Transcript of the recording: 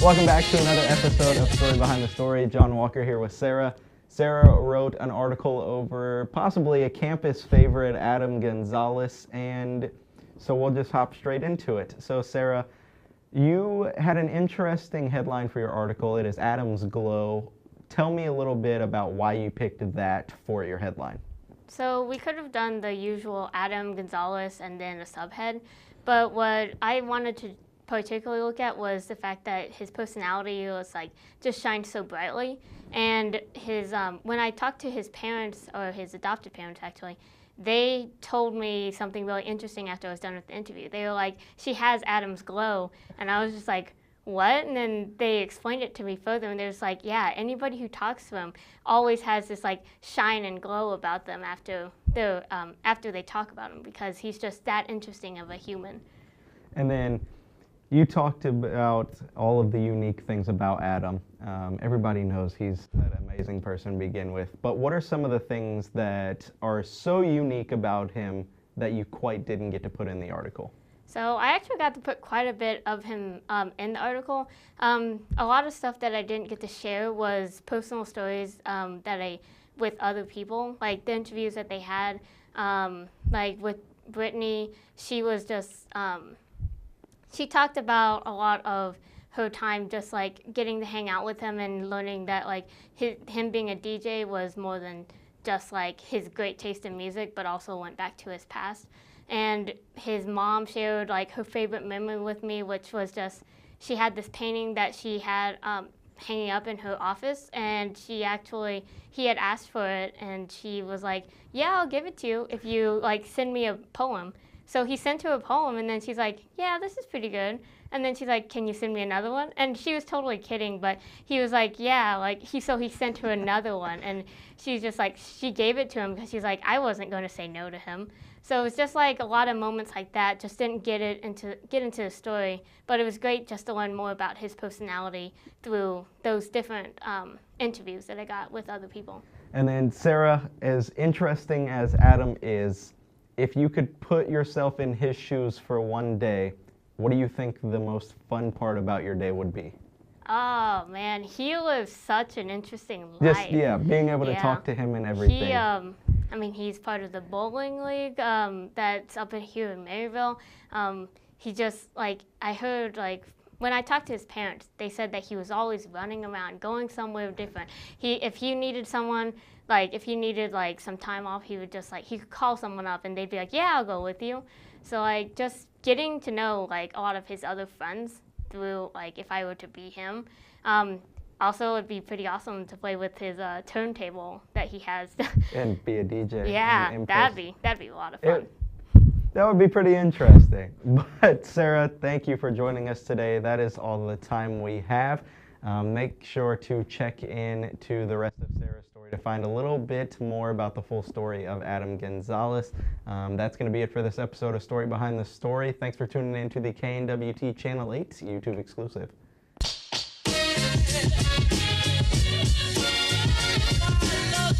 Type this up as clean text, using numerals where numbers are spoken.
Welcome back to another episode of Story Behind the Story. John Walker here with Sarah. Sarah wrote an article over possibly a campus favorite, Adam Gonzalez, and so we'll just hop straight into it. So Sarah, you had an interesting headline for your article. It is Adam's Glow. Tell me a little bit about why you picked that for your headline. So we could have done the usual Adam Gonzalez and then a subhead, but what I wanted to particularly look at was the fact that his personality was like just shined so brightly, and his when I talked to his parents, or his adopted parents actually, they told me something really interesting after I was done with the interview. They were like, she has Adam's glow, and I was just like, what? And then they explained it to me further, and there's like, yeah, anybody who talks to him always has this like shine and glow about them after they talk about him, because he's just that interesting of a human. And then you talked about all of the unique things about Adam. Everybody knows he's an amazing person to begin with, but what are some of the things that are so unique about him that you quite didn't get to put in the article? So I actually got to put quite a bit of him in the article. A lot of stuff that I didn't get to share was personal stories with other people, like the interviews that they had. Like with Brittany, she was just, she talked about a lot of her time just like getting to hang out with him and learning that like him being a DJ was more than just like his great taste in music, but also went back to his past. And his mom shared like her favorite memory with me, which was just, she had this painting that she had hanging up in her office, and he had asked for it, and she was like, yeah, I'll give it to you if you like send me a poem. So he sent her a poem, and then she's like, yeah, this is pretty good. And then she's like, can you send me another one? And she was totally kidding, but he was like, yeah, like he sent her another one, and she's just like, she gave it to him because she's like, I wasn't going to say no to him. So it was just like a lot of moments like that, just didn't get into the story, but it was great just to learn more about his personality through those different interviews that I got with other people. And then Sarah, as interesting as Adam is, if you could put yourself in his shoes for one day, what do you think the most fun part about your day would be? Oh man, he lives such an interesting life. Just, yeah, being able to talk to him and everything. I mean, he's part of the bowling league that's up here in Maryville. He just, like, I heard, like, when I talked to his parents, they said that he was always running around, going somewhere different. If he needed someone, like, if he needed, like, some time off, he would just, like, he could call someone up and they'd be like, yeah, I'll go with you. So, like, just getting to know, like, a lot of his other friends through, like, if I were to be him. Also, it'd be pretty awesome to play with his turntable that he has. And be a DJ. Yeah, that'd be a lot of fun. That would be pretty interesting. But Sarah, thank you for joining us today. That is all the time we have. Make sure to check in to the rest of Sarah's story to find a little bit more about the full story of Adam Gonzalez. That's going to be it for this episode of Story Behind the Story. Thanks for tuning in to the KNWT Channel 8 YouTube exclusive. I love